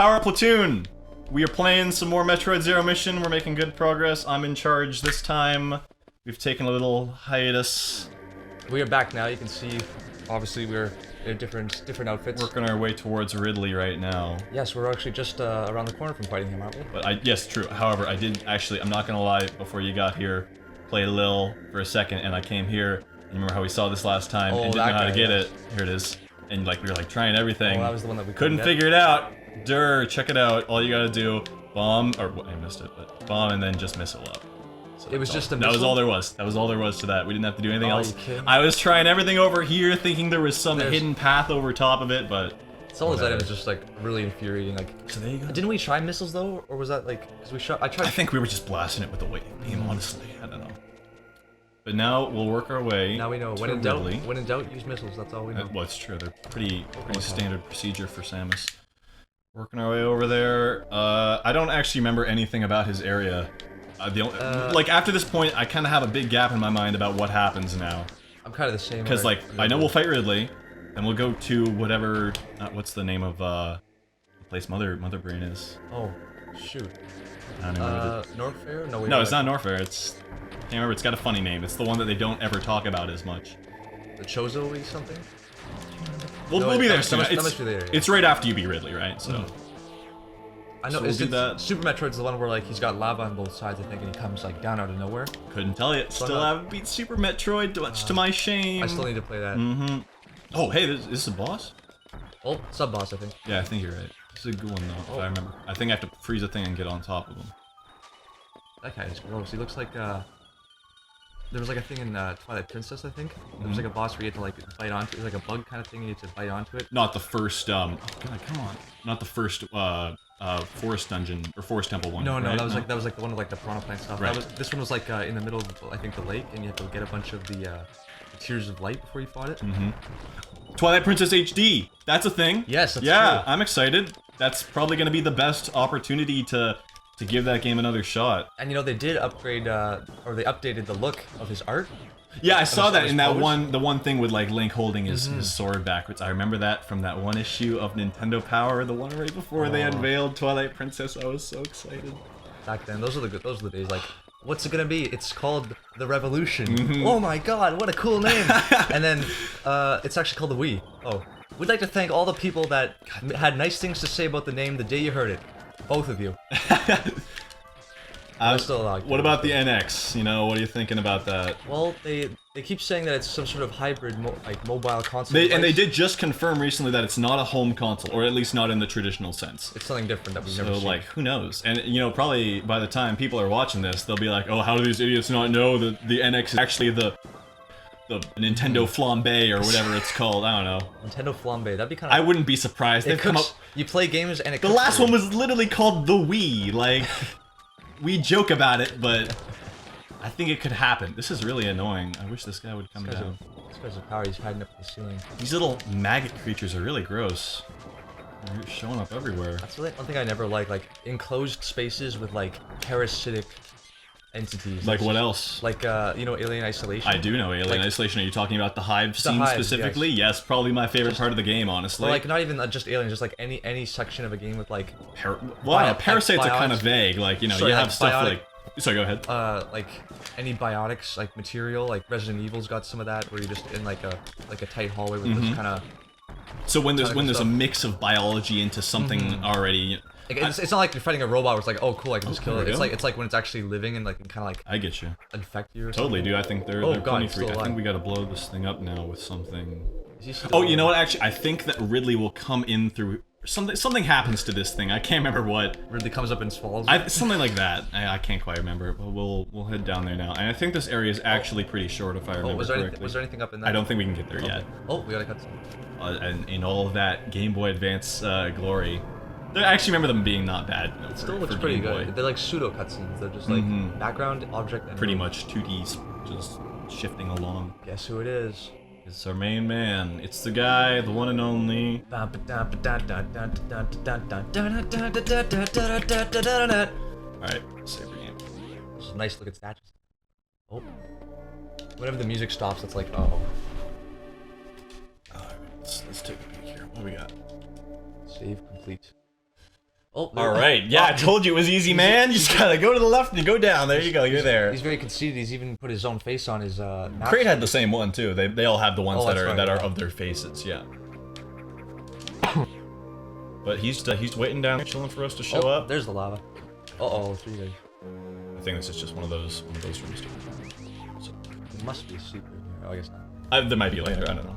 Powerup Platoon! We are playing some more Metroid Zero Mission. We're making good progress. I'm in charge this time. We've taken a little hiatus. We are back now. You can see, obviously, we're in different outfits. Working our way towards Ridley right now. Yes, we're actually just around the corner from fighting him, aren't we? But yes, true. However, I did actually, I'm not gonna lie, before you got here, played a little for a second, and I came here, and you remember how we saw this last time, and didn't know how to get it. Here it is. And like, we were like trying everything. Oh, that was the one that we couldn't figure it out. Check it out. All you gotta do, bomb, or I missed it, but bomb and then just missile up. So it was just a missile? That was all there was. That was all there was to that. We didn't have to do anything else. I was trying everything over here, thinking there was some hidden path over top of it, but some of those items just like really infuriating. Like, so there you go. Didn't we try missiles though, or was that like because we shot? I think we were just blasting it with the weight beam, honestly. I don't know. But now we'll work our way. Now we know. When in doubt, use missiles. That's all we know. Well, it's true. They're pretty standard procedure for Samus. Working our way over there. I don't actually remember anything about his area. Like after this point, I kind of have a big gap in my mind about what happens now. I'm kind of the same. Because like I know we'll fight Ridley, and we'll go to whatever. What's the name of the place Mother Brain is? Oh, shoot. I don't know. Norfair? No, it's not Norfair. It's. I can't remember. It's got a funny name. It's the one that they don't ever talk about as much. The Chozo something? We'll be there soon. It's it's right after you beat Ridley, right? So. I know. Is it Super Metroid's the one where like he's got lava on both sides, I think, and he comes like down out of nowhere? Couldn't tell you. Still haven't beat Super Metroid, much to my shame. I still need to play that. Oh, hey, this is a boss? Oh, sub-boss, I think. Yeah, I think you're right. This is a good one, though, if I remember. I think I have to freeze a thing and get on top of him. That guy is gross. He looks like, there was like a thing in Twilight Princess, I think. There was like a boss where you had to like bite onto it. It was like a bug kind of thing, and you had to bite onto it. Not the first, oh god, come on. Not the first, forest dungeon, or forest temple one. No, right? that was like the one with like the piranha plant stuff. Right. This one was like in the middle of, I think, the lake, and you had to get a bunch of the tears of light before you fought it. Twilight Princess HD! That's a thing! Yes, that's true. I'm excited. That's probably gonna be the best opportunity to give that game another shot. And you know, they did upgrade, or they updated the look of his art. Yeah, I saw that in that the one thing with like Link holding his sword backwards. I remember that from that one issue of Nintendo Power, the one right before they unveiled Twilight Princess. I was so excited. Back then, those are the days. Like, what's it gonna be? It's called the Revolution. Oh my God, what a cool name! And then it's actually called the Wii. Oh, we'd like to thank all the people that had nice things to say about the name the day you heard it. Both of you. What about the NX? You know, what are you thinking about that? Well, they keep saying that it's some sort of hybrid mobile console. And they did just confirm recently that it's not a home console, or at least not in the traditional sense. It's something different that we've never seen. So, like, who knows? And, you know, probably by the time people are watching this, they'll be like, oh, how do these idiots not know that the NX is actually the Nintendo Flambé, or whatever it's called? I don't know. Nintendo Flambé, that'd be kind of... I wouldn't be surprised. They've come up... You play games and it The last one was literally called the Wii, like... We joke about it, but I think it could happen. This is really annoying. I wish this guy would come down. This guy's a power. He's hiding up the ceiling. These little maggot creatures are really gross. They're showing up everywhere. That's really one thing I never liked. Like enclosed spaces with like parasitic entities. Like what else? Like you know, Alien Isolation. I do know Alien Isolation. Are you talking about the hive scene specifically? Yes, probably my favorite part of the game, honestly. Or like not even just Alien, just like any section of a game with like. Parasites are kind of vague. Like, you know, you have stuff like. Sorry, go ahead. Like any biotics, like material, like Resident Evil's got some of that, where you're just in like a tight hallway with this kind of. So when there's a mix of biology into something already. Like, it's not like you're fighting a robot where it's like, oh cool, I can just kill it. It's like when it's actually living and like kind of like. I get you. Infect you. Or totally, something. dude. I think they're plenty free. I think we gotta blow this thing up now with something. Oh, you know what? Actually, I think that Ridley will come in through something happens to this thing. I can't remember what. Ridley comes up and swallows. Something like that. I can't quite remember. But we'll head down there now. And I think this area is actually pretty short, if I remember correctly. Was there anything up in there? I don't think we can get there yet. Oh, we gotta cut some. And in all of that Game Boy Advance glory. I actually remember them being not bad. It still looks pretty good. They're like pseudo cutscenes. They're just like background, object, and pretty much 2Ds just shifting along. Guess who it is? It's our main man. It's the guy, the one and only. Alright, save your game. This is a nice look at statues. Oh. Whenever the music stops, it's like, oh. Alright, let's take a peek here. What do we got? Save complete. Oh, All right. Yeah, I told you it was easy, man. You just gotta go to the left and you go down. There you go. You're there. He's very conceited. He's even put his own face on his map. Crate had the same one too. They all have the ones that that's are right, are of their faces. Yeah. But he's waiting down, chilling for us to show up. There's the lava. Uh-oh, 3 days. I think this is just one of those rooms. So, It must be a secret here. Oh, I guess not. there might be later. I don't know.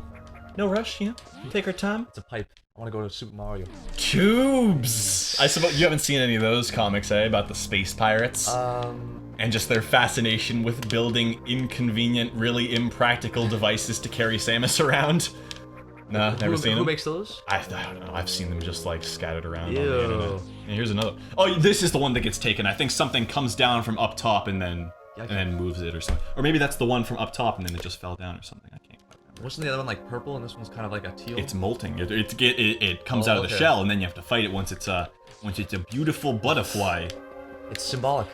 No rush, you know. Take our time. It's a pipe. I want to go to Super Mario. Tubes. I suppose you haven't seen any of those comics, eh? About the space pirates and just their fascination with building inconvenient, really impractical devices to carry Samus around. Nah, never seen them. Who makes those? I don't know. I've seen them just like scattered around Ew. on the internet. And here's another. Oh, this is the one that gets taken. I think something comes down from up top and then moves it or something. Or maybe that's the one from up top and then it just fell down or something. I can't quite remember. Wasn't the other one like purple and this one's kind of like a teal? It's molting. It comes out of the shell and then you have to fight it once it's a beautiful butterfly. It's symbolic.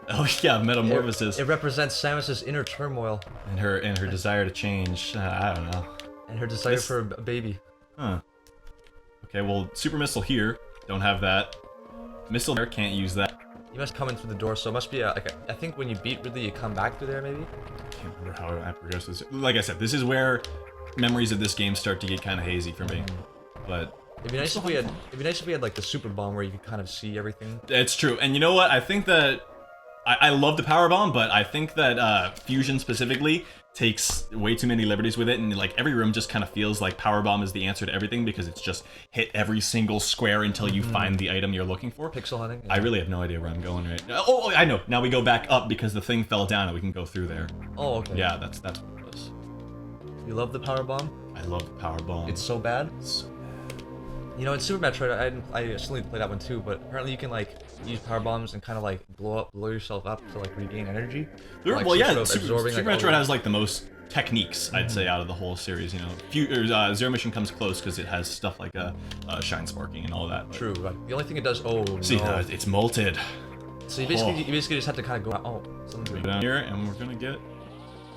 Oh yeah, metamorphosis. It represents Samus's inner turmoil and her desire to change. I don't know. And her desire for a baby. Huh. Okay, well, super missile here. Don't have that. Missile there, can't use that. You must come in through the door, so it must be I think when you beat Ridley, you come back through there, maybe? I can't remember how I progressed this. Like I said, this is where memories of this game start to get kind of hazy for me. But it'd be nice if we had like the super bomb where you could kind of see everything. It's true, and you know what? I think that I love the power bomb, but I think that Fusion specifically takes way too many liberties with it, and like every room just kind of feels like power bomb is the answer to everything because it's just hit every single square until you find the item you're looking for. Pixel hunting. Yeah. I really have no idea where I'm going right now. Oh, I know. Now we go back up because the thing fell down and we can go through there. Oh, okay. Yeah, that's what it was. You love the power bomb? I love the power bomb. It's so bad. It's so bad. You know, in Super Metroid, I still need to play that one too, but apparently you can like use power bombs and kind of like blow yourself up to like regain energy. Like, well, yeah, Super Metroid has like the most techniques, I'd say, out of the whole series. You know, Zero Mission comes close because it has stuff like shine sparking and all that. But... True. Right. The only thing it does, see, it's molted. So you basically just have to kind of go out. Oh, something's down here, and we're gonna get.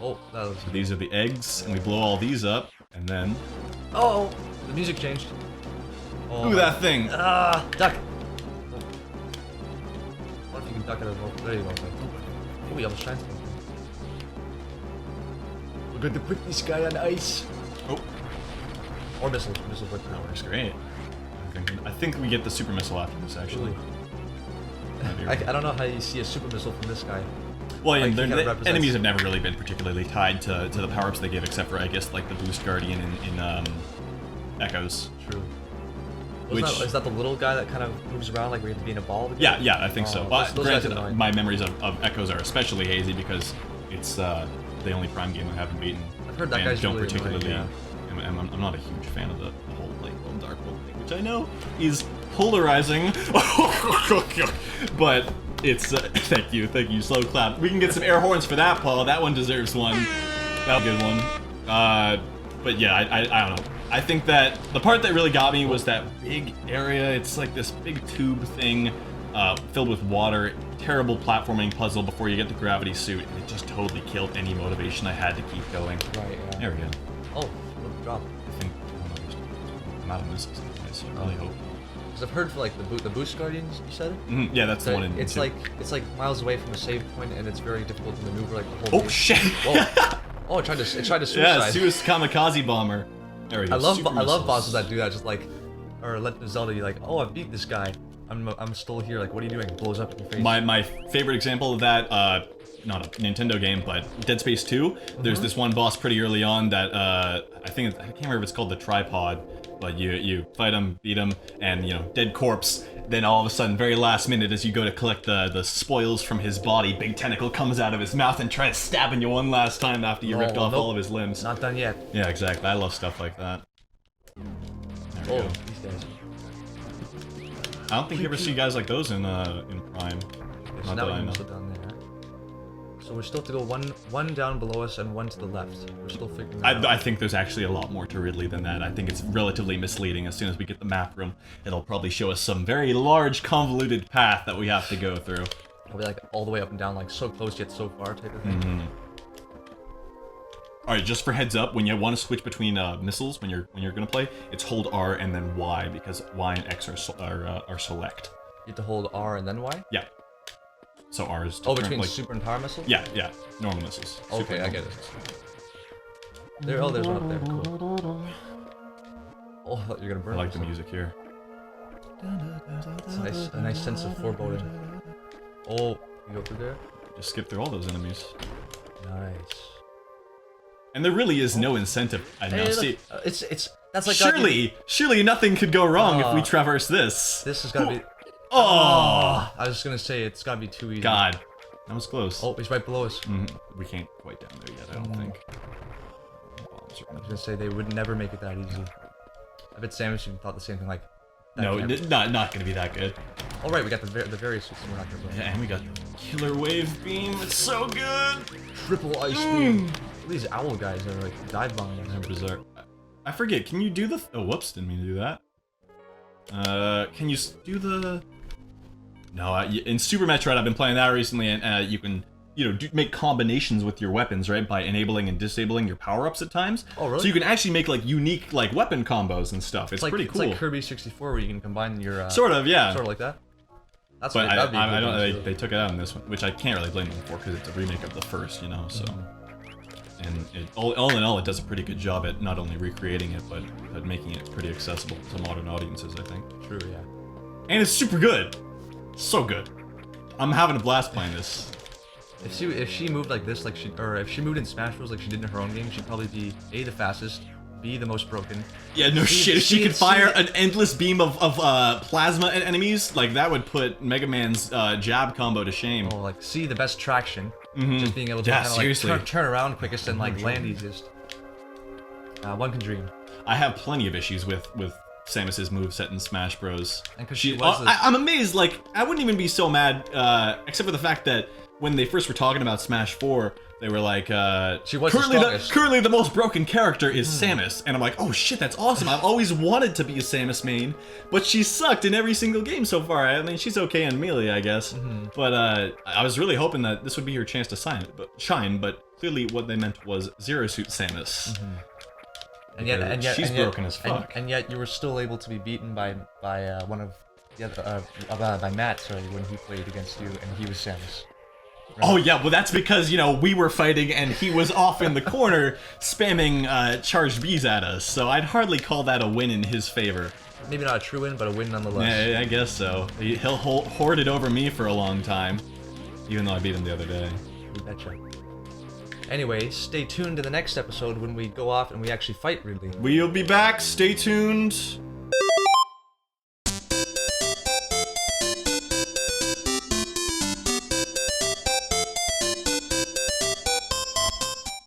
Oh, that was. So these are the eggs, and we blow all these up, and then. Oh, the music changed. Oh, ooh, that thing! Ah, duck. What if you can duck it as well? There you go. Oh, we have a shine spot. We're going to put this guy on ice. Oh. Or missiles. Missiles work now. That's great. I think we get the super missile after this, actually. I don't know how you see a super missile from this guy. Well, yeah, like, enemies have never really been particularly tied to the power-ups they give, except for, I guess, like the Boost Guardian in Echoes. True. Is that the little guy that kind of moves around like we have to be in a ball? Yeah, I think so. Granted, my memories of Echoes are especially hazy because it's the only Prime game I haven't beaten. I've heard that guy's don't really particularly. Annoying, yeah. I'm not a huge fan of the whole light world, dark world thing, which I know is polarizing. But it's thank you, slow clap. We can get some air horns for that, Paul. That one deserves one. That was a good one. But yeah, I don't know. I think that the part that really got me was that big area. It's like this big tube thing filled with water. Terrible platforming puzzle before you get the gravity suit, and it just totally killed any motivation I had to keep going. Right, yeah. There we go. Oh, what drop? I think I'm out of missiles, so I really hope. Because I've heard for like the Boost Guardians, you said it? Mm-hmm. Yeah, that's the one in it's like miles away from a save point, and it's very difficult to maneuver like the whole Oh shit! Whoa. Oh, it tried to suicide. Yeah, Suicide Kamikaze Bomber. There we go. I love bosses that do that, just like, or let Zelda be like, oh, I beat this guy. I'm still here. Like, what are you doing? It blows up in your face. My favorite example of that, not a Nintendo game, but Dead Space 2. There's this one boss pretty early on that I can't remember if it's called the Tripod, but you fight him, beat him, and dead corpse. Then all of a sudden, very last minute, as you go to collect the spoils from his body, big tentacle comes out of his mouth and tries stabbing you one last time after you ripped off all of his limbs. Not done yet. Yeah, exactly. I love stuff like that. There we go. These days. I don't think you ever see guys like those in Prime. So now we can down there. So we still have to go one down below us and one to the left. We're still figuring that out. I think there's actually a lot more to Ridley than that. I think it's relatively misleading. As soon as we get the map room, it'll probably show us some very large, convoluted path that we have to go through. It'll be like all the way up and down, like so close yet so far type of thing. Mm-hmm. All right, just for heads up, when you want to switch between missiles, when you're gonna play, it's hold R and then Y because Y and X are select. You have to hold R and then Y? Yeah. So R is to Oh, turn, between like, super and power missiles? Yeah, yeah. Normal missiles. Okay, I get it. There, oh, there's one up there. Cool. Oh, I thought you were gonna burn I like the yourself. music here. It's a nice sense of foreboding. Oh, you go through there? Just skip through all those enemies. Nice. And there really is no incentive. I know. Hey, See, look, that's like surely nothing could go wrong if we traverse this. This has gotta be. Oh, I was just gonna say it's gotta be too easy. God, that was close. Oh, he's right below us. We can't quite down there yet. I don't think. Bombs are I was gonna say they would never make it that easy. I bet Samus even thought the same thing. Like, that No, can't- not gonna be that good. Oh right, we got the various suits. And we're not gonna go. Yeah, and we got Killer Wave Beam. It's so good. Triple ice beam. These owl guys are like dive bombing. They're bizarre. I forget. Can you do the? Oh, whoops! Didn't mean to do that. Can you do the? No, in Super Metroid, I've been playing that recently, and you can, make combinations with your weapons, right? By enabling and disabling your power-ups at times. Oh, really? So you can actually make like unique weapon combos and stuff. It's like, pretty cool. It's like Kirby 64 where you can combine your. Sort of, yeah. Sort of like that. That's But that'd be a I good don't. game, too. They took it out in this one, which I can't really blame them for because it's a remake of the first, So. And all in all, it does a pretty good job at not only recreating it, but making it pretty accessible to modern audiences, I think. True, yeah. And it's super good. So good. I'm having a blast playing this. If she moved like this, if she moved in Smash Bros like she did in her own game, she'd probably be A, the fastest, B, the most broken. Yeah, no shit. If she could fire an endless beam of plasma at enemies, like that would put Mega Man's jab combo to shame. Oh, like C, the best traction. Just being able to kind of like turn around quickest and like land easiest. One can dream. I have plenty of issues with Samus's moveset in Smash Bros. And because she was I'm amazed, like, I wouldn't even be so mad, except for the fact that when they first were talking about Smash 4, they were like, she was the currently the most broken character is Samus. And I'm like, oh shit, that's awesome. I've always wanted to be a Samus main, but she sucked in every single game so far. I mean, she's okay in Melee, I guess. But I was really hoping that this would be her chance to shine, but clearly what they meant was Zero Suit Samus. And yet, she's broken as fuck. And yet, you were still able to be beaten by one of the other by Matt. Sorry, when he played against you, and he was Samus. Right? Oh yeah, well that's because we were fighting and he was off in the corner spamming charged bees at us. So I'd hardly call that a win in his favor. Maybe not a true win, but a win nonetheless. Yeah, I guess so. He'll hoard it over me for a long time, even though I beat him the other day. You betcha. Anyway, stay tuned to the next episode when we go off and we actually fight Ridley. We'll be back. Stay tuned.